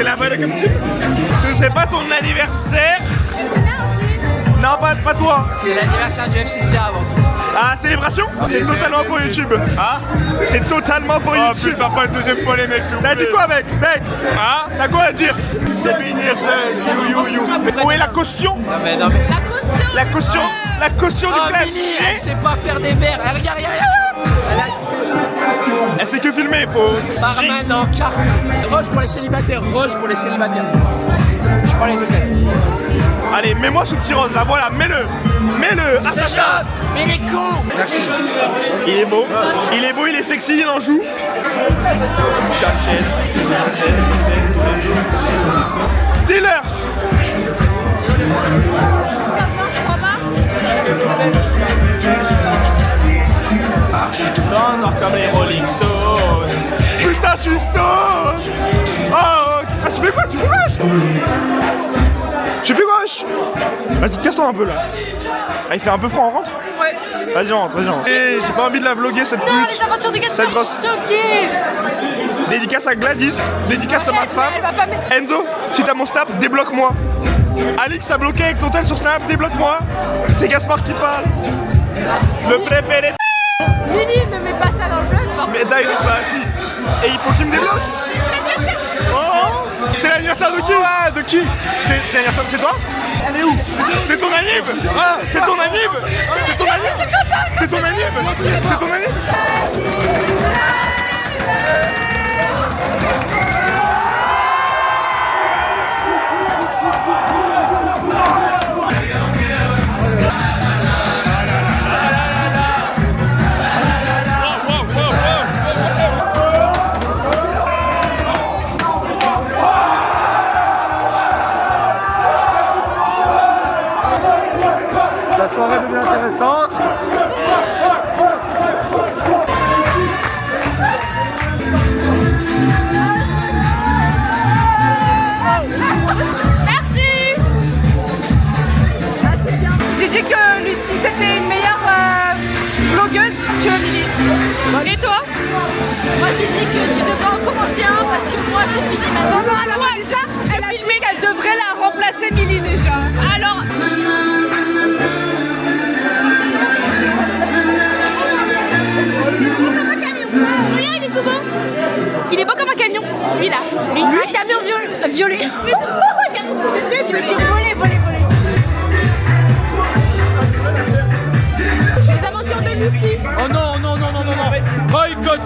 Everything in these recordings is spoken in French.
C'est la bonne comme tu. Ce serait pas ton anniversaire? Je suis là aussi. Non, pas toi. C'est l'anniversaire du FCC avant tout. Ah, célébration? C'est totalement pour YouTube. Ah? C'est totalement pour YouTube. Oh putain, pas une deuxième fois les mecs. T'as dit quoi mec? Mec? Ah? T'as quoi à dire? C'est anniversaire. You. Où est la caution? Non mais. La caution. La caution du clash. Elle sait pas faire des verres. Regarde. Elle fait que filmer, faut. Barman en carte. Rose pour les célibataires. Je prends les deux têtes. Allez, mets-moi ce petit rose là, voilà, mets-le. Assassin. Mais les cons. Merci. Il est beau, il est sexy, il en joue. Dealer. Non, je crois pas. Architecture comme les Rolling Stones. Putain, je suis stone. Oh, tu fais quoi? Tu fais gauche? Vas-y, casse-toi un peu là. Ah, il fait un peu froid, on rentre? Ouais. Vas-y, rentre. Et j'ai pas envie de la vloguer cette pute. Non, les aventures de Gaspard, je suis choquée. Dédicace à Gladys, dédicace à ma femme. Elle va pas mettre... Enzo, si t'as mon snap, débloque-moi. Alix, t'as bloqué avec ton tel sur Snap, débloque-moi. C'est Gaspard qui parle. Le préféré. Lily, ne mets pas ça dans le vlog. Mais d'ailleurs, bah si. Et il faut qu'il me débloque. C'est l'anniversaire de qui? De qui? C'est l'anniversaire de... C'est toi? Elle est où? C'est ton anniv. C'est ton anniv. C'est ton anniv. C'est ton anniv. C'est ton anniv. La soirée devient intéressante. Merci. J'ai dit que Lucie c'était une meilleure vlogueuse que Milly. Et toi? Moi j'ai dit que tu devrais en commencer un parce que moi c'est fini maintenant. Non, alors déjà, elle a dit qu'elle devrait la remplacer Milly déjà. Alors... Regarde, il est tout beau. Il est beau comme un camion. Lui là. Lui. Un camion violet. Mais non, c'est très violet. Voler. Les aventures de Lucie. Oh non. Boycott.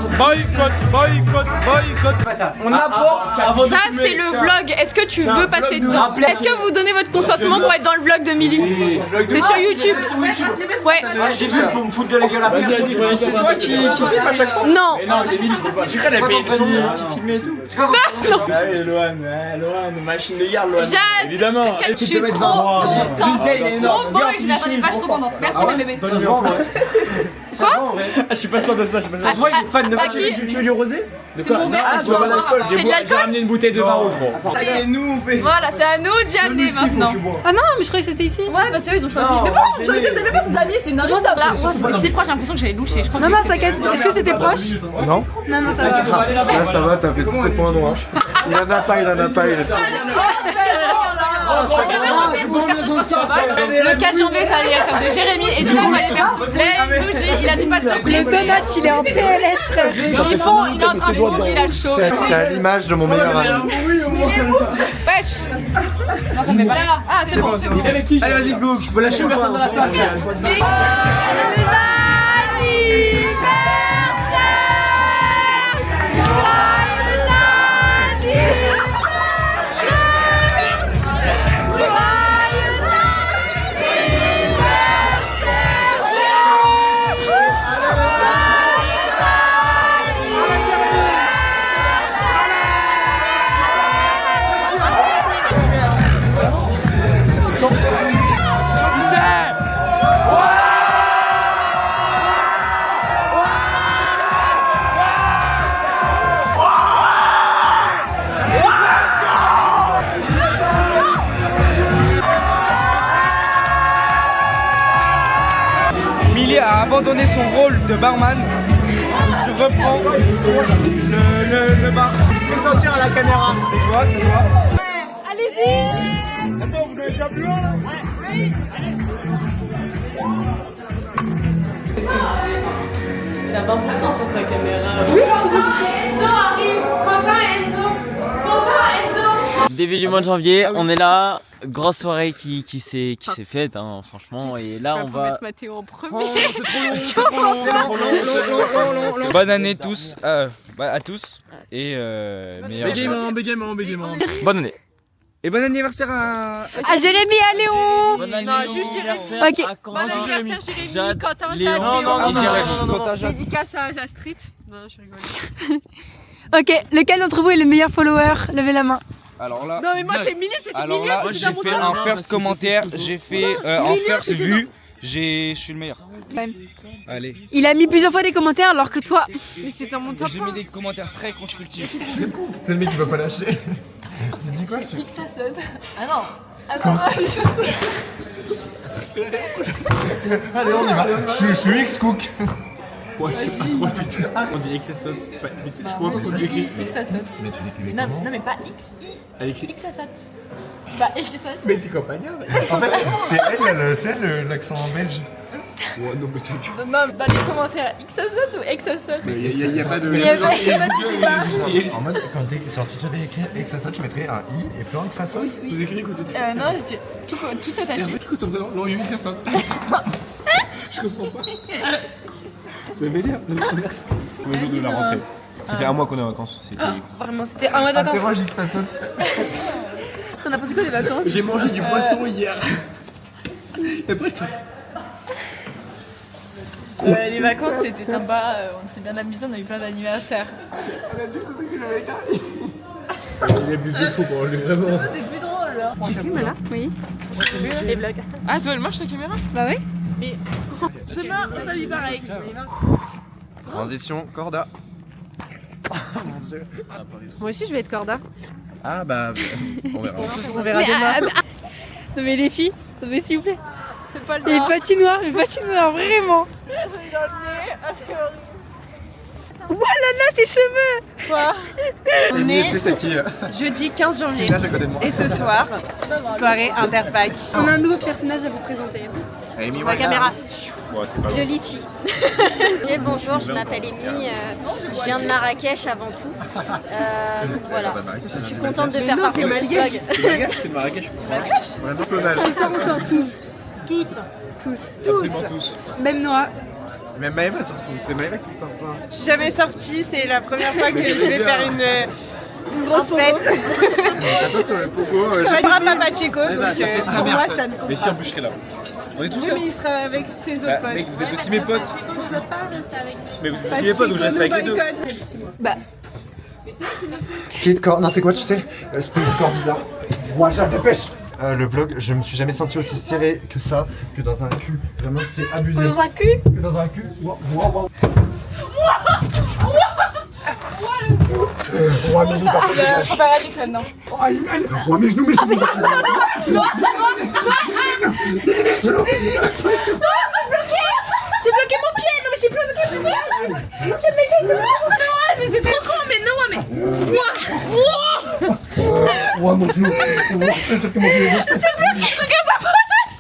On apporte. Ça c'est le vlog. Est-ce que tu veux passer dedans? Est-ce que vous donnez votre consentement pour être dans le vlog de Milly? C'est sur YouTube. Ouais. J'ai vu pour me foutre de la gueule à faire. C'est toi qui filme à chaque fois. Non. Non, c'est Milly. J'ai cru qu'elle avait payé qui filmait et tout. Non. Allez, Lohan, machine de garde, Lohan. Jade. Évidemment. Je suis trop contente. Trop beau et je l'attendais pas, je suis trop contente. Merci mes bébés. Quoi? Je suis pas sûr de ça. Je suis pas sûr. Il est fan de Tu veux du rosé? C'est mon verre. Ah, tu bois pas d'alcool. C'est de J'ai l'alcool? ramené une bouteille de vin rouge. C'est nous, on fait. Voilà, c'est à nous d'y amener maintenant. Ah non, mais je croyais que c'était ici. Ouais, bah c'est eux, ils ont choisi. Mais pourquoi vous choisissez? Vous avez pas ses amis, c'est une dinguerie. Là, moi c'était si proche, j'ai l'impression que j'allais loucher. Je crois Non, t'inquiète. Est-ce que c'était proche? Non. Non, ça va. Là ça va, t'as fait tous ces points noirs. Il en a pas, il est Le 4 janvier, c'est l'anniversaire de Jérémy et du coup, on va aller faire souffler. Bougie, il a dit pas de Le surprise. donut, il est en PLS, frère. Il est en train de fondre, il a chaud. C'est à l'image de mon meilleur ami. Wesh. Non, ça me fait pas là. Ah, c'est bon. Allez, vas-y, go. Je peux lâcher personne dans la face. Milly a abandonné son rôle de barman. Je reprends le bar. Fais sentir à la caméra. C'est quoi, c'est quoi? Allez-y. Attends, vous avez déjà plus loin là? Oui. T'as 20% sur ta caméra. Quentin et Enzo arrivent. Quentin et Enzo. Début du mois de janvier, on est là, grosse soirée qui s'est faite, hein, franchement, et là on va... mettre Mathéo en premier. C'est trop long. Bonne année tous, à tous et Bégaiement. bonne année. Et bon anniversaire à Jérémy, à Léon. Bonne année, Non, juste Jérémy. Ok. Bon anniversaire Jérémy, Jade, Quentin, Jade, Léon. Léon. Dédicace à la street. Non, je rigole. Ok, lequel d'entre vous est le meilleur follower? Levez la main. Alors là, Non mais moi c'est Milly, c'était alors Milly là, qui était j'ai dans mon fait temps. un first commentaire, j'ai fait en first c'était vue, je suis le meilleur. Allez, Il a mis plusieurs fois des commentaires alors que toi... Mais c'était dans mon top j'ai mis des commentaires très constructifs. C'est le mec qui va pas lâcher. Tu dis quoi? X ça saute. Ah non. Attends, Allez, on y va. Je suis X-Cook. Ouais, c'est pas trop vite. On dit X ça saute. Je crois pas qu'on l'écrit. X ça saute. Mais tu l'écrivais Non, comment? non mais pas X, I. Elle écrit. X ça saute. Bah X ça saute. Mais t'es compagnard. En fait, c'est elle l'accent belge. Ouais, non, mais tu Non, dans les commentaires, X ça saute ou X ça saute. y a pas de. Il y a pas de débat. En mode, quand si tu avais écrit X ça saute, tu mettrais un I et plus loin que ça saute. Vous écrivez que vous êtes. Non, je dis tout attaché. Non, X ça saute. Je comprends pas. C'est vénère. Merci. Le jour de la rentrée. Ça fait un mois qu'on est en vacances. Vraiment, c'était un mois de vacances. Interroge X ça saute. On a pensé quoi des vacances? J'ai mangé du poisson hier. Et après, Les vacances c'était sympa, on s'est bien amusé, on a eu plein d'anniversaires. il a bu de fou pour enlever vraiment. C'est plus drôle. Hein. Tu filmes là? Oui. Les vlogs. Ah, toi elle marche ta caméra? Bah oui. Demain, on s'habille pareil. Transition, Corda. Moi aussi je vais être corda. Ah bah, on verra. On verra demain. Non mais les filles, non mais s'il vous plaît. C'est pas le Les nord. patinoires, vraiment. Voilà tes cheveux. Quoi? On Tu est sais, c'est qui jeudi 15 janvier. Là, je connais de moi. Et ce soir, soirée Interpack. On a un nouveau personnage à vous présenter. Amy La caméra. Ouais, c'est pas De Litchi. Et bonjour, je m'appelle Amy, je viens de Marrakech avant tout. Donc voilà, je suis contente de faire partie de ce vlog. C'est Marrakech. On a un personnage. Ce soir on sort tous. Absolument tous. Même Noah. Mais Maëva surtout, c'est Maëva qui me sort pas. Je suis jamais sortie, c'est la première fois que je vais faire une grosse fête. Attention, le pogo. Je vais pas Papa Checo, donc pour moi ça ne compte Mais si, en plus, je serai là. On est tous pas. là. Mais il sera avec ses autres potes. Mec, vous êtes aussi mes potes. Je peux pas rester avec nous. Mais vous êtes aussi mes potes, donc je reste avec les deux. Kid Core, non c'est quoi tu sais Space Core bizarre. Ouah, j'ai dépêche. Le vlog, je me suis jamais senti aussi serré que ça, que dans un cul. Vraiment, c'est abusé. Dans un cul? Que dans un cul. Ouah, mais il est pas Faut faire avec ça, non. Oh, il mêle. Ouah, mes genoux. J'ai bloqué mon pied. Non mais j'ai bloqué mon pied. Je mettais sur moi. Non, mais t'es trop con. Mais non, mais. Ouah, mon genou. Je suis bloqué. Regarde sa process.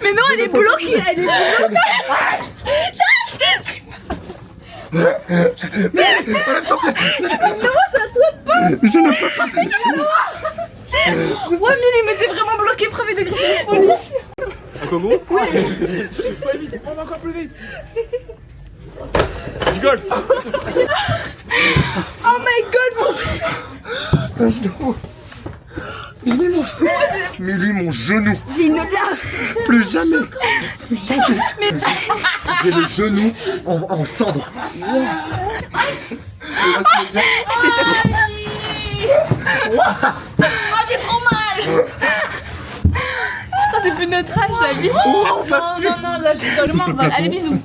Mais non, elle est bloquée. Elle est bloquée. Ouais, mais t'es vraiment bloqué, premier degré, c'est la folie. Un Congo? Oui. On va encore plus vite. Du golf. Oh my god, Un genou. Mais lui, mon genou. j'ai une larme. Plus jamais. J'ai le genou en cendre. Oh, j'ai trop mal. Putain, c'est plus notre âge la vie. Non, là, je dois le mort. Allez, bisous.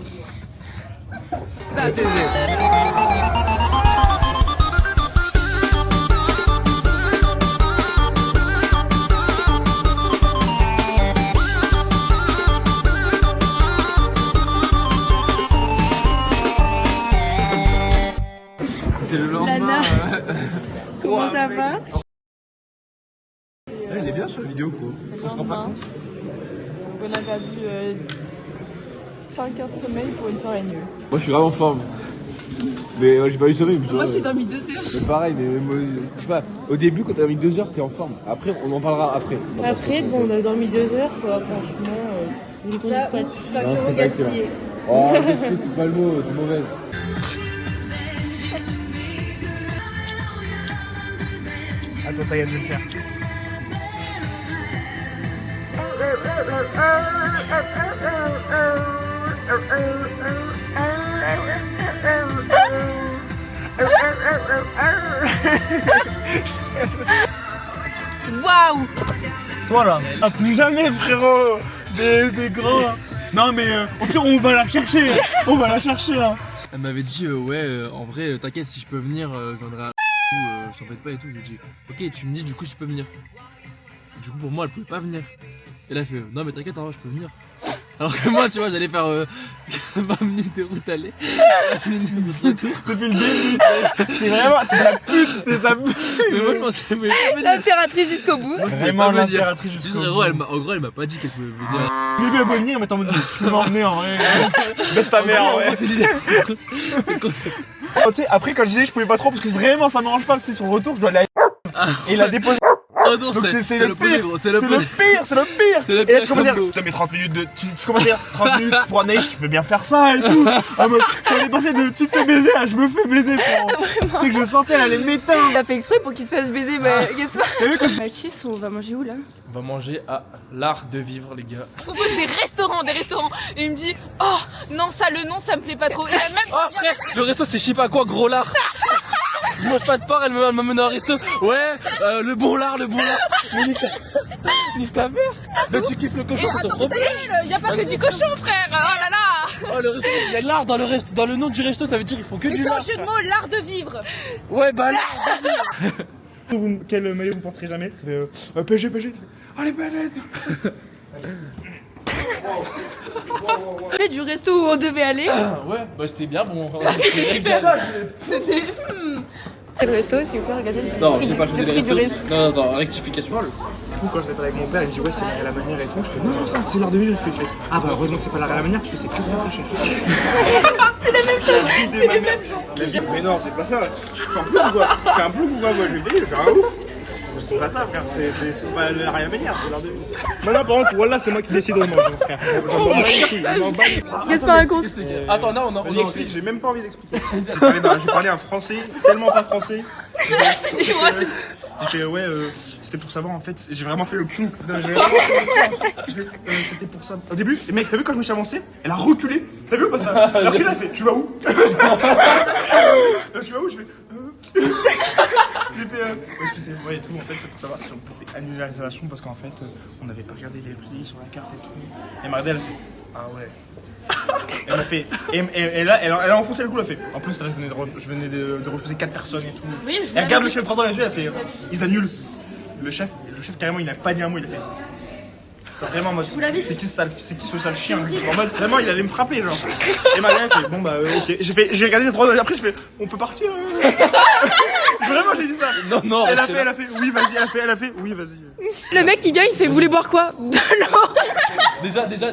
bien sur la vidéo quoi. On se rend pas compte. On a perdu 5 heures de sommeil pour une soirée nulle. Moi je suis vraiment en forme. Mais j'ai pas eu sommeil. Moi j'ai dormi 2 heures. Mais pareil, mais moi, je sais pas, au début quand t'as dormi 2 heures t'es en forme. Après on en parlera après. Après, bon, on a dormi 2 heures, quoi, franchement. J'ai pas 5 Non, euros c'est pas excellent. gaspillés. Oh, c'est pas le mot, t'es mauvaise. Attends, t'as je vais le faire. Waouh! Toi là, plus jamais frérot, des grands. Non mais au pire on va la chercher, on va la chercher hein. Elle m'avait dit en vrai t'inquiète si je peux venir je viendrai à je t'embête pas et tout. Je lui ai dit ok tu me dis du coup je peux venir. Du coup pour moi elle pouvait pas venir. Et là elle fait non mais t'inquiète en vrai je peux venir. Alors que moi tu vois j'allais faire 20 minutes de route aller. 20 minutes de route retour. Depuis le début, t'es vraiment, t'es la pute, t'es la pute. Mais moi je pensais mais L'impératrice jusqu'au bout. Vraiment l'impératrice juste jusqu'au frérot bout. en gros elle m'a pas dit qu'elle pouvait venir. Au début elle pouvait venir mais t'en mode tu m'emmener en vrai. Baisse ta mère ouais. C'est l'idée. C'est le concept. Tu sais, après quand je disais je pouvais pas trop parce que vraiment ça m'arrange pas, tu sais sur le retour je dois aller à et la déposer. Oh non, Donc c'est le pire, gros, c'est le pire. C'est le Et là pire tu commences à dire, combo. putain mais 30 minutes de, tu commences à dire 30 minutes pour un neige, tu peux bien faire ça et tout. Ah mode, j'allais passer de tu te fais baiser à je me fais baiser frérot. Tu sais que je sentais elle allait m'éteindre. Il a fait exprès pour qu'il se fasse baiser, mais qu'est-ce que T'as vu quand Mathis, on va manger où là? On va manger à l'art de vivre les gars. Je propose des restaurants. Et il me dit, oh non, ça, le nom, ça me plaît pas trop. Et même Oh frère, le resto c'est je sais pas quoi, gros lard. Je mange pas de porc, elle m'amène au resto. Ouais, le bon lard. Mais nique ta mère. Donc tu kiffes le cochon, c'est ton problème. il y a pas que du cochon, frère. Oh là là. Oh le resto, il y a l'art dans le resto, dans le nom du resto, ça veut dire qu'il faut que Mais du c'est un lard. jeu de mots, l'art de vivre. Ouais bah lard. quel maillot vous porterez jamais? Ça fait PG. Oh les balettes. fait du resto où on devait aller? Ouais, bah c'était bien bon. C'était... Le resto, s'il vous plaît, regardez le Non, prix j'ai pas du- choisi le les prix du restos. resto. Non, attends, rectification. Du coup quand je vais parler avec mon père il me dit ouais c'est la manière et tout. Je fais non c'est l'art de vivre. Je fais ah bah heureusement que c'est pas la manière parce que c'est que ça chef. C'est la même chose, c'est les mêmes gens. Mais non c'est pas ça. Je suis un plouc quoi. Je suis un plouc ou quoi moi je vais dire je suis un ouf. C'est pas ça frère, c'est pas la manière, c'est l'art de vivre. Maintenant par contre voilà c'est moi qui décide de manger frère. J'en bats les couilles, j'en bats les couilles. Qu'est-ce qu'on raconte? Attends, non, on Vas-y, explique, j'ai même pas envie d'expliquer. J'ai parlé un français, tellement pas français. J'ai ouais, c'était pour savoir en fait, j'ai vraiment fait le clou. Putain, j'ai vraiment fait ça. C'était pour ça. Au début, mec, t'as vu quand je me suis avancé, elle a reculé. T'as vu ou pas ça? Elle a reculé, elle a fait, tu vas où? Tu vas où? Je fais, j'ai fait, je sais, ouais et tout, en fait, c'est pour savoir si on pouvait annuler la réservation parce qu'en fait, on n'avait pas regardé les prix sur la carte et tout. Et Mardi, elle a fait, ah ouais. Elle m'a fait, et là, elle a enfoncé le coup, elle a fait. En plus, là, je venais de refuser 4 personnes et tout. Oui, je Et elle regarde le chef 30 dans les yeux, elle fait, ils annulent. Le chef carrément, il n'a pas dit un mot, il a fait. Genre, vraiment en mode, c'est qui ce sale chien lui? En mode, vraiment, il allait me frapper, genre. Et Maria, elle fait, bon bah, ok. J'ai regardé les 3 ans après, je fais, on peut partir. Vraiment, j'ai dit ça. Non, Elle a fait, oui, vas-y, elle a fait, oui, vas-y. Le mec qui vient, il fait vous voulez boire quoi? De l'eau.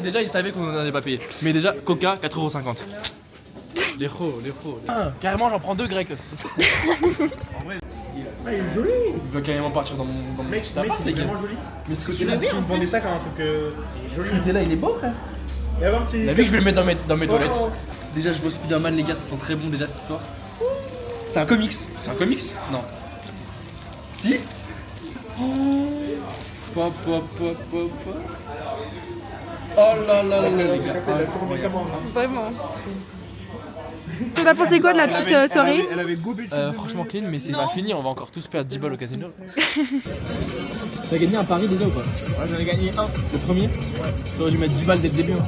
Déjà, il savait qu'on n'en avait pas payé. Mais déjà, Coca, 4,50€. Les chos. Carrément, j'en prends 2 grecs. En vrai, il est joli. il va carrément partir dans mon Mec, petit appart, les il est gars. vraiment joli. Mais ce que Tu me vendais ça comme un truc joli. Ce côté-là, il est beau, frère. Et avant, petit. La vie que je vais le mettre dans mes toilettes. Déjà, je vois Spider-Man, les gars, ça sent très bon déjà cette histoire. C'est un comics. C'est un comics? Non. Si? Pop. Oh là là, les gars. Vraiment. T'en as pensé quoi de la petite soirée? Elle avait gobé Franchement clean, mais c'est pas fini, on va encore tous perdre 10 balles au casino. T'as gagné un pari déjà ou pas? Ouais, j'en ai gagné un. Le premier? Ouais. T'aurais dû mettre 10 balles dès le début. Hein.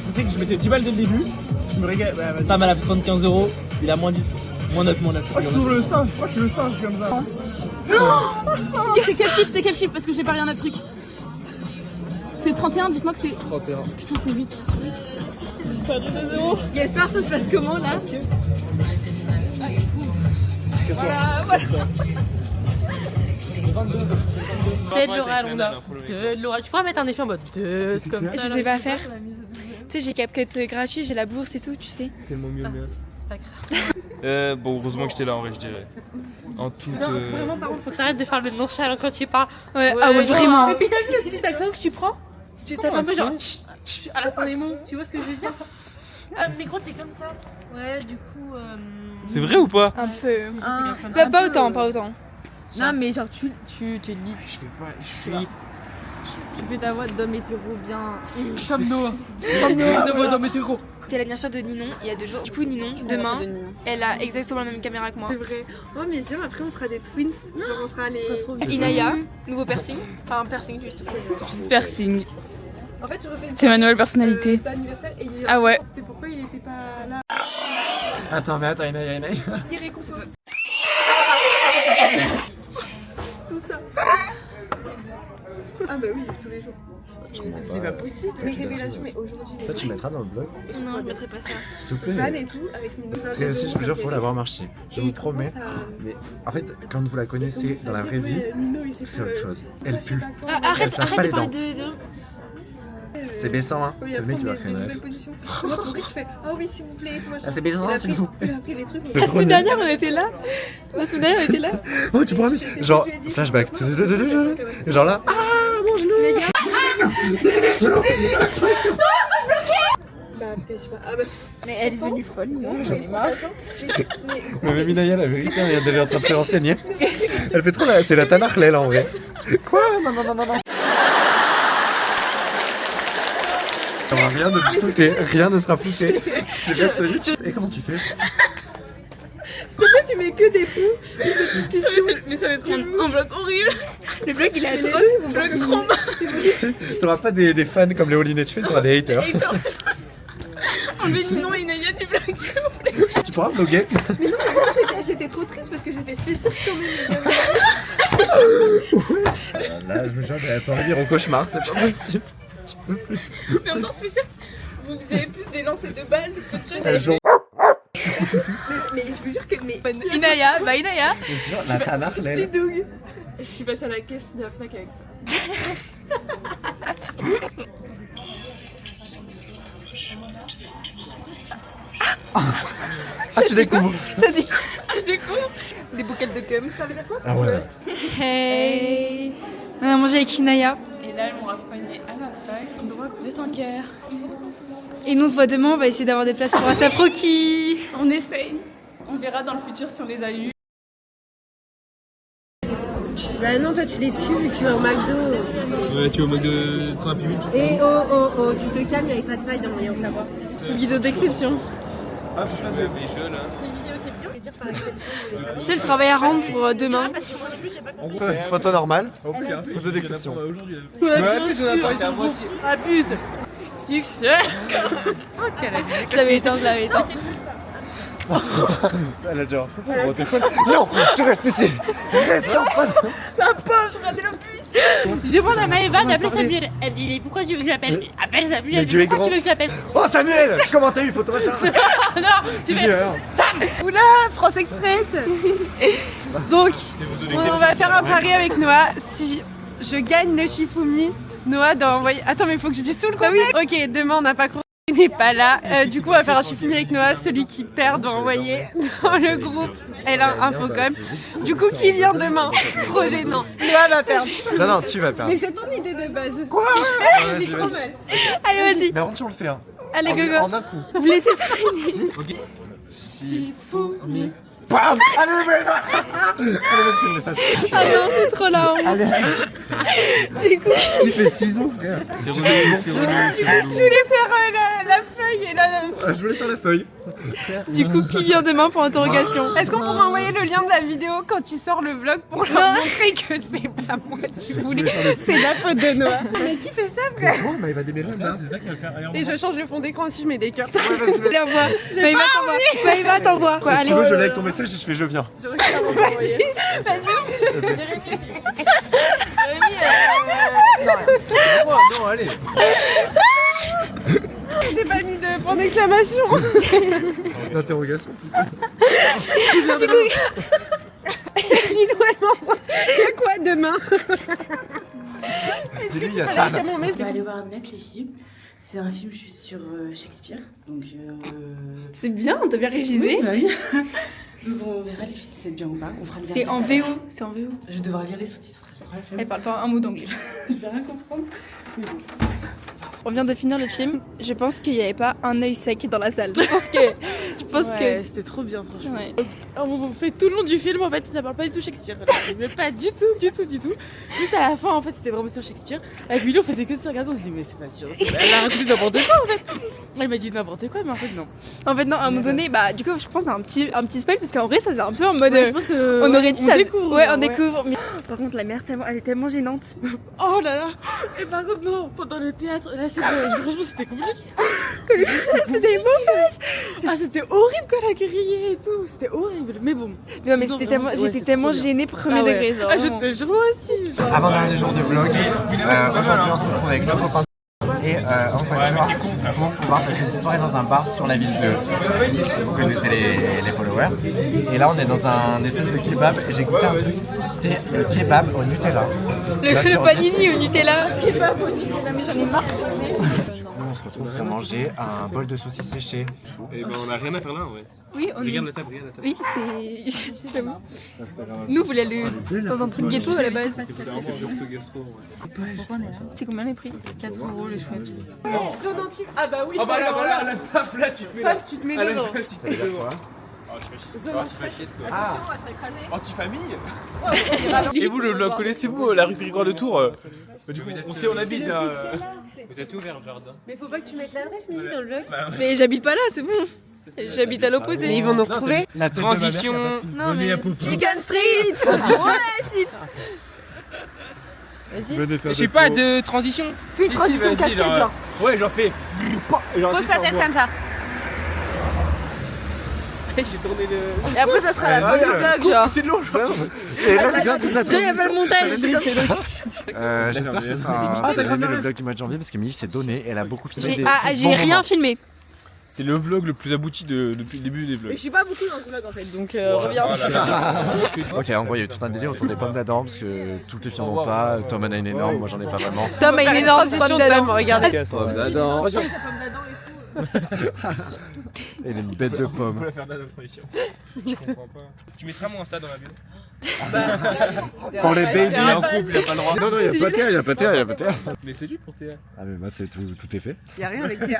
Tu sais que je mettais 10 balles dès le début. Je me régale. Bah, Sam elle a fait 75€, il a moins 10. Moins 9. je suis le singe, je suis le singe comme ça. C'est quel chiffre? Parce que j'ai pas rien à truc. C'est 31, dites-moi que c'est... 31. Putain, c'est 8. J'ai perdu 2 euros. Gaspard, ça se passe comment là? Voilà. 22. De Laura Londa. De Laura. Tu pourras mettre un effet en mode de comme ça. Je sais pas faire. Tu sais, j'ai CapCut gratuit, j'ai la bourse et tout, tu sais. Tellement mieux, merde. C'est pas grave. Bon, heureusement que j'étais là en vrai, je dirais. En tout. Non, vraiment, par contre, faut que t'arrêtes de faire le nonchalant quand tu parles. Ouais, ah ouais, vraiment. Et puis t'as vu le petit accent que tu prends? Ça fait un peu genre à la fin des mots, tu vois ce que je veux dire? Ah, mais gros, t'es comme ça. Ouais, du coup. C'est vrai ou pas? Un peu. Pas autant, pas autant. Non, mais genre, tu te lis. Je fais pas. Je suis. Tu fais ta voix d'homme hétéro bien. Comme Noah. Comme Noah, de voix d'homme hétéro. C'était l'anniversaire de Ninon il y a 2 jours. Du coup, Ninon, demain, elle a exactement la même caméra que moi. C'est vrai. Oh, mais j'aime, après, on fera des twins. Genre, on sera les. Inaya, nouveau piercing. Enfin, un piercing, juste. Juste piercing. En fait, je refais C'est ma nouvelle personnalité. d'anniversaire et il Ah ouais. C'est pourquoi il était pas là. Attends, Inaya. Il réconforte. Tout ça. Ah bah oui, tous les jours. C'est pas possible. Mes révélations, mais aujourd'hui. Ça, tu mettras dans le blog, Non, je mettrai pas ça. s'il te plaît. Fan et tout, avec Nino. Parce que si je vous jure, faut l'avoir marché. Je vous promets. Mais en fait, quand vous la connaissez dans la vraie vie, c'est autre chose. Elle pue. Arrête, se lave pas arrête les de parler dents. de. C'est baissant, hein. C'est le mec qui va créer une rêve. Moi, pour ça, je fais ah oui, s'il vous plaît, tout machin. Ah, c'est baisant, s'il vous plaît. Et après, les trucs. La semaine dernière, on était là. La semaine dernière, on était là. Oh, tu prends genre flashback. Et genre là. Ah, mon genou. Bah, peut-être, je sais pas. Ah bah. Mais elle est devenue folle, non, j'en ai marre. Mais même Inaya, la vérité, elle est en train de se renseigner. Elle fait trop la. C'est la Tanakhlel en vrai. Quoi? Non. Rien ne fouté, rien ne sera fouté. J'ai pas solide. Et comment tu fais? S'il te plaît, tu mets que des poux. Et c'est tout ce qui se Mais ça va être un vlog horrible. Le vlog, il est Mais atroce. les Vlog gens, trauma. T'auras pas des fans comme Léo Linet, t'auras des haters. Enlevez Ninon et Inaya du vlog, s'il vous plaît. Tu pourras vlogger. Mais non, mais moi, j'étais trop triste parce que j'ai fait spécial quand même. Là, je me jure, elles sont arrivées au cauchemar, c'est pas possible. Mais en même temps, spécial, vous faisiez plus des lancers de balles que de choses. Elles jouent. Mais je vous jure que. Mais Inaya, La Tanakhlel. c'est Doug. Je suis passée à la caisse de la Fnac avec ça. Ah, tu découvres. Ça dit quoi? Je découvre des boucles de cum. Ça veut dire quoi? Ah ouais. Hey. On a mangé avec Inaya. Et là, elles m'ont accompagnée à la fac. De 5 heures. Et nous on se voit demain, on va essayer d'avoir des places pour Asap Rocky. On essaye. On verra dans le futur si on les a eus. Bah non, toi tu les tues vu que tu vas au McDo. Ouais, tu es au mode de ton Happy Meal. Et oh, tu te calmes, il n'y avait pas de paille dans mon yaourt à boire. Une vidéo d'exception. Ah, faut ça, des jeux là. C'est une vidéo exception et dire par exception. C'est le travail à rendre pour demain. En gros, Photo normale. c'est Photo d'exception. aujourd'hui. Ouais, bien sûr, à moitié. abuse. Succès. Oh, quelle année. Je l'avais éteint. Elle a déjà. Oh, t'es folle. Non, tu restes ici. Reste en face. La pauvre, regardez le bus. Je demande à Maëva d'appeler Samuel. Elle me dit mais pourquoi tu veux que je l'appelle? Appelle Samuel. Mais Elle tu dit es pourquoi grand. tu veux que je l'appelle? Oh Samuel, comment t'as eu photo machin? Non, tu fais Oula, France Express. Donc, on va faire un pari avec Noah. Si je gagne le Shifumi, Noah doit envoyer. Attends, mais il faut que je dise tout le contexte. Ok, demain on n'a pas cours. Il n'est pas là. Du coup, on va faire un Shifumi avec Noah. Celui qui perd doit envoyer dans le groupe L1Infocom. Du coup, qui vient demain? Trop gênant. Noah va perdre. Non, tu vas perdre. Mais c'est ton idée de base. Quoi? Il est trop mal. Allez, vas-y. Mais rentre, on le fait. Hein. Allez, gogo. En un coup. Vous laissez ça finir. Shifumi. Bam. Allez, Allez, vas-y, le message. Ah non, c'est trop la honte. Allez. Du coup, Il fait ciseaux, frère. C'est relou. Je voulais faire la feuille et la. Ah, je voulais faire la feuille. du coup, qui vient demain pour interrogation? Est-ce qu'on pourrait envoyer le lien de la vidéo quand il sort le vlog pour leur montrer que c'est pas moi qui voulais, c'est la faute de Noah. Mais qui fait ça, frère? Oh, mais il va démêler là. C'est ça qui va faire rien. Et je change le fond d'écran si je mets des cœurs. La voix. Maëva t'envoie. Quoi, Si allez. tu veux, je like ton message et je fais je viens. Non, allez. J'ai pas mis de point d'exclamation. L'interrogation, putain. Dis-nous, elle m'envoie. C'est quoi demain? C'est lui, il y a Sam. On va aller voir Net les films. C'est un film juste sur Shakespeare. Donc. C'est bien, t'as bien révisé. Oui. Donc on verra les films si c'est bien ou pas. On fera le C'est en VO, c'est en VO. Je vais devoir lire les sous-titres. Elle parle pas un mot d'anglais. Je vais rien comprendre. Mais bon. On vient de finir le film. Je pense qu'il n'y avait pas un œil sec dans la salle. Je pense que C'était trop bien, franchement. ouais. On fait tout le long du film, en fait, ça parle pas du tout Shakespeare. Mais pas du tout. Juste à la fin, en fait, c'était vraiment sur Shakespeare. Avec Willy, on faisait que se regarder, on se dit, mais c'est pas sûr. Elle a raconté n'importe quoi, en fait. Elle m'a dit n'importe quoi, mais en fait, non. En fait, non, à un moment donné, bah, du coup, je pense à un petit spoil, parce qu'en vrai, ça faisait un peu en mode. Je pense que. On aurait dit on ça. découvre. Ouais, on découvre. Mais... Par contre, la mère, elle est tellement gênante. Oh là là. Et par contre, non, pendant le théâtre, là, franchement, c'était compliqué. Elle faisait Ah, c'était horrible quand elle a crié et tout. C'était horrible. Mais bon. Non, mais c'était tellement, j'étais tellement gênée premier degré. Genre, Ah, je te jure, moi aussi. Genre. Avant-dernier jour de vlog. Aujourd'hui, on se retrouve avec nos copains. Et en voiture pour pouvoir passer une petite soirée dans un bar sur la ville de... Vous connaissez les followers. Et là on est dans un espèce de kebab et j'ai goûté un truc, c'est le kebab au Nutella. Le panini au Nutella. Kebab au Nutella, mais j'en ai marre sur le nez. Du coup on se retrouve pour manger un bol de saucisses séchées. Et ben on a rien à faire là, ouais. Oui, on Regarde la table, regarde la table. Oui, c'est... Je sais pas. Nous, on voulait aller dans un truc ghetto à la base. C'est vraiment un resto gastro, ouais. C'est combien les prix? 4 € les Schweppes. Ah bah oui. Ah bah là, la paf là, tu te mets là. Paf, tu te mets dedans. Tu te mets dedans. Oh, tu fais chier, quoi. Attention, on va se faire écraser. Anti-famille. Et vous, le connaissez-vous, la rue Grégoire de Tours? Du coup, on sait où on habite là. Vous êtes ouvert le jardin. Mais faut pas que tu mettes l'adresse, Mimi, dans le vlog. Mais j'habite pas là, c'est bon. J'habite à l'opposé. Mais ils vont nous retrouver. La tête Transition. Non mais... Chicken Street. Ouais, chips. Vas-y. J'ai pas de transition. Fais une transition casquette, genre. Ouais, j'en fais. Pose ta tête comme ça. J'ai tourné le. Et après, ça sera la fin du vlog, genre. C'est long, genre. Et là c'est bien toute la Il y a pas le montage. j'espère que ce sera le vlog du mois de janvier parce que Milly s'est donné, elle a beaucoup filmé J'ai rien filmé. C'est le vlog le plus abouti depuis le début des vlogs. Mais je suis pas beaucoup dans ce vlog en fait, donc reviens. Ok, en gros il y a eu tout un délire autour des pommes d'Adam parce que toutes les filles n'en ont pas, Tom en a une énorme, moi j'en ai pas vraiment. Tom a une énorme pomme d'Adam, regardez. Pommes d'Adam. Sa pomme d'Adam et tout. Elle est une bête de On pommes. peut la faire là la transition. Je comprends pas. Tu mettras mon Insta dans la bio. Pour les babies. Il est en couple, il a pas le droit. Non, non, il y a pas Théa. Mais c'est lui pour Théa. Ah mais moi c'est tout est fait. Y'a rien avec Théa.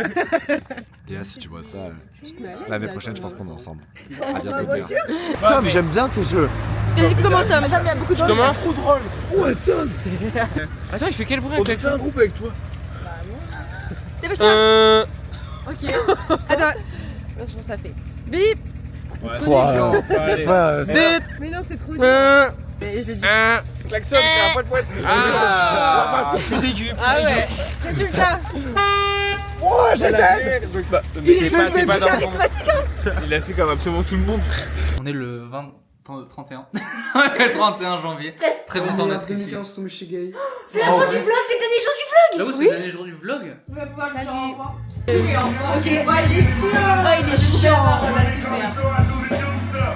Théa, si tu vois ça, l'année prochaine je pense qu'on est ensemble. À bientôt Théa. Tom, j'aime bien tes jeux. Vas-y, commence Tom. Ça, il y a beaucoup de Commence. Trop drôle. Ouais Tom. Attends, il fait quel bruit avec On fait un groupe avec toi. Dépêche-toi. Ok. Attends. Je pense que ça fait. Bip. Mais non, c'est trop dur. Mais je l'ai dit. Klaxon, c'est un poil poète. Ah, plus aigu. Ah ouais. Résultat. Oh, j'ai dead. C'est pas dans son... Charismatique, hein. Il a fait comme absolument tout le monde. On est le 31. Le 31 janvier. Très content d'être ici. C'est la fin du vlog, c'est le dernier jour du vlog. J'avoue, c'est le dernier jour du vlog. On va pouvoir le dire au revoir. Ok, il est chiant. Il est chiant.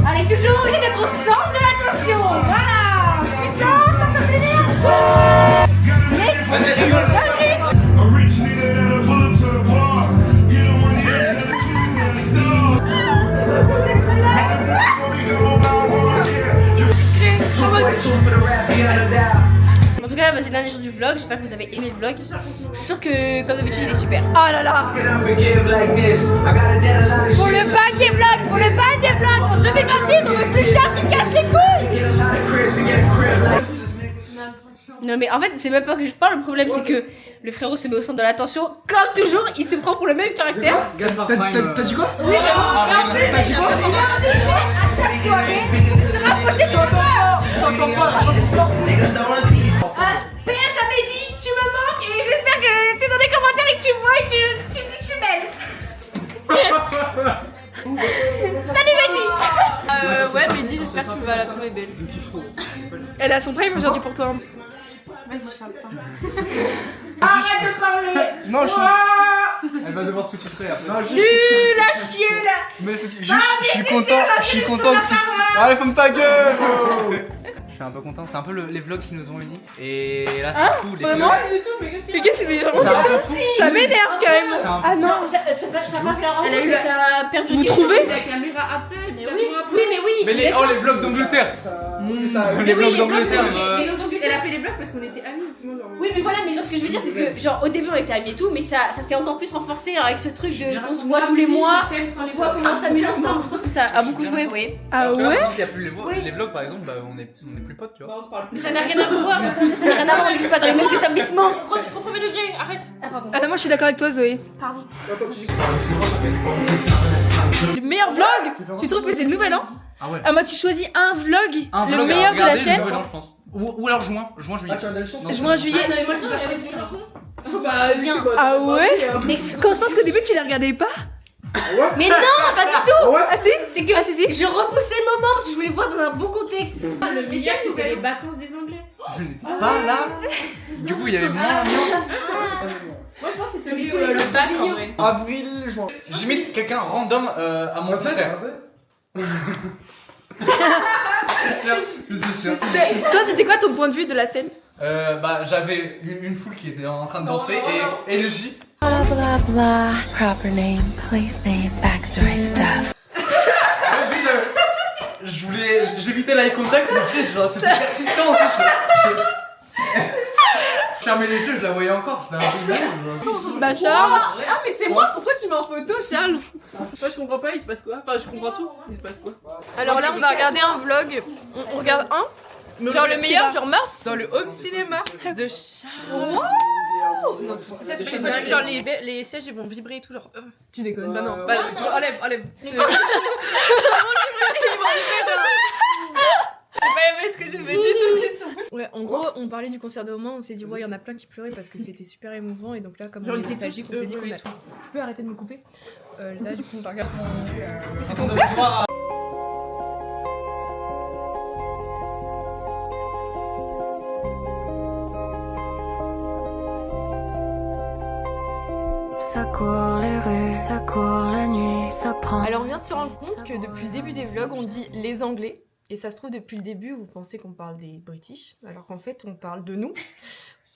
Allez, toujours obligé d'être au centre de l'attention. Voilà. Putain, ça m'énerve. Mec, c'est une dinguerie. En tout cas, c'est le dernier jour du vlog. J'espère que vous avez aimé le vlog. Je suis sûre que, comme d'habitude, il est super. Oh là là. Pour le bac des vlogs, pour le bac des vlogs, en 2026, on veut plus cher qui casse les couilles. Non mais en fait, c'est même pas que je parle, le problème c'est que le frérot se met au centre de l'attention. Comme toujours, il se prend pour le même caractère. Gaspard Prime. T'as dit quoi? Oui, et en plus, il est obligé à chaque soirée de se rapprocher de toi. PS à Mehdi, tu me manques et j'espère que t'es dans les commentaires et que tu me vois et que tu me dis que je suis belle. Salut Mehdi. Ouais, Mehdi, j'espère que tu vas la trouver belle. Elle a son prime aujourd'hui pour toi. Vas-y, Charles. Arrête de parler. Non, Elle va devoir sous-titrer après. Nul à chier là. Mais je suis content que tu... Allez, ferme ta gueule, bro. suis un peu content. C'est un peu les vlogs qui nous ont unis. Et là, c'est fou. Les Vraiment vlogs. mais qu'est-ce que ça m'énerve quand même. Ah non, ça va faire la rencontre, mais ça a perdu Vous quelque trouvez chose. La caméra après, Mais oui. Mais les vlogs d'Angleterre. Les vlogs d'Angleterre. Elle a fait les vlogs parce qu'on était amis. Oui, mais voilà, mais genre ce que je veux dire, c'est que genre au début on était amis et tout, mais ça s'est encore plus renforcé alors, avec ce truc de qu'on se voit tous les mois, on se voit comment on s'amuse ensemble. Je pense que ça a beaucoup joué, vous voyez. Ah ouais. Il n'y a plus les vlogs par exemple, bah, on est plus potes, tu vois. On se parle plus. Mais ça n'a rien à voir, ça n'a rien à voir, on ne vit pas dans les mêmes établissements. Trop premier degré, arrête. Ah pardon. Ah non, moi je suis d'accord avec toi Zoé. Pardon. Le meilleur vlog. Tu trouves que c'est le nouvel an? Ah ouais. Ah moi tu choisis un vlog, Un le vlog à meilleur de la regarder, chaîne. le nouvel an, je pense. Ou alors juin, juillet. Juin, juillet. Ah non, mais moi je peux pas choisir. Bah, Bien. Ah ouais. Mais Quand je pense qu'au début tu les regardais pas. Mais non, pas du tout. Ah si. C'est que je repoussais le moment parce que je voulais voir dans un bon contexte. Le meilleur c'était les vacances des Anglais. Je n'étais pas là. Du coup, il y avait moins d'ambiance. Moi je pense que c'est celui Tous les le jours, bac c'est en génial. vrai. Avril, juin. J'imite quelqu'un random à mon concert. C'était sûr. Toi c'était quoi ton point de vue de la scène? Bah, j'avais une foule qui était en train de danser et le J. Blah blah blah. Proper name, place name, backstory stuff. J'évitais l'eye contact, mais tu sais, genre, c'était persistant. Tu sais, je fermais les yeux, je la voyais encore, c'était un peu dingue. Bah Charles. Ah mais c'est moi, pourquoi tu mets en photo Charles? Moi je comprends pas, il se passe quoi? Enfin je comprends tout, il se passe quoi? Alors là on va regarder un vlog. On regarde un. Genre le meilleur, genre mars, dans le home cinéma de Charles. Non, ça c'est pas genre les sièges ils vont vibrer et tout genre. Tu déconnes. Bah non, bah enlève. Ils vont vibrer genre. J'ai pas aimé ce que j'ai fait du tout. Ouais, en gros, on parlait du concert de Romain, on s'est dit ouais, il y en a plein qui pleuraient parce que c'était super émouvant et donc là comme on est nostalgique, on s'est dit qu'on a. Tu peux arrêter de me couper. Là du coup on va regarder. Mais c'est ton père. Ça court les rues, ça court la nuit, ça prend. Alors on vient de se rendre compte que depuis le début des vlogs, on dit les Anglais. Et ça se trouve, depuis le début, vous pensez qu'on parle des British, alors qu'en fait, on parle de nous.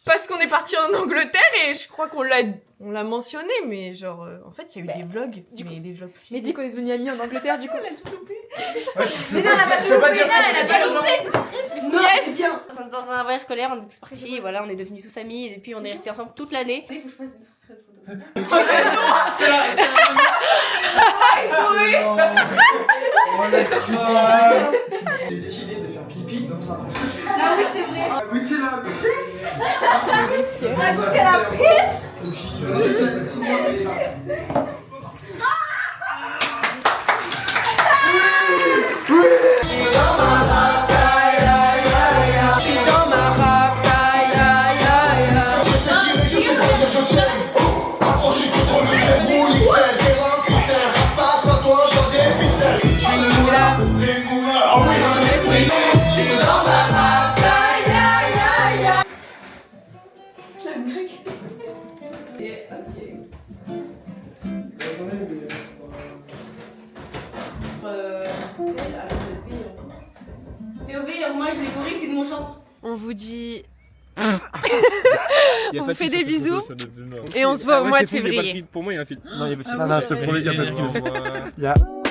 Parce qu'on est parti en Angleterre et je crois qu'on l'a mentionné, mais genre, en fait, il y a eu des vlogs, mais des vlogs privés. Mais dis qu'on est devenus amis en Angleterre, du coup. Elle a tout loupé. Mais non, elle a pas tout loupé, elle a pas loupé. Yes, bien. Dans un voyage scolaire, on est tous partis, voilà, on est devenus tous amis et depuis on est restés ensemble toute l'année. C'est là, J'ai décidé de faire pipi dans sa poche. Ah oui, c'est vrai. Goûtez la pisse. Goûtez la pisse. On vous dit... on vous fait des bisous et on se voit au mois de février. Pour moi, il y a un film. Non, je te promets qu'il y a pas de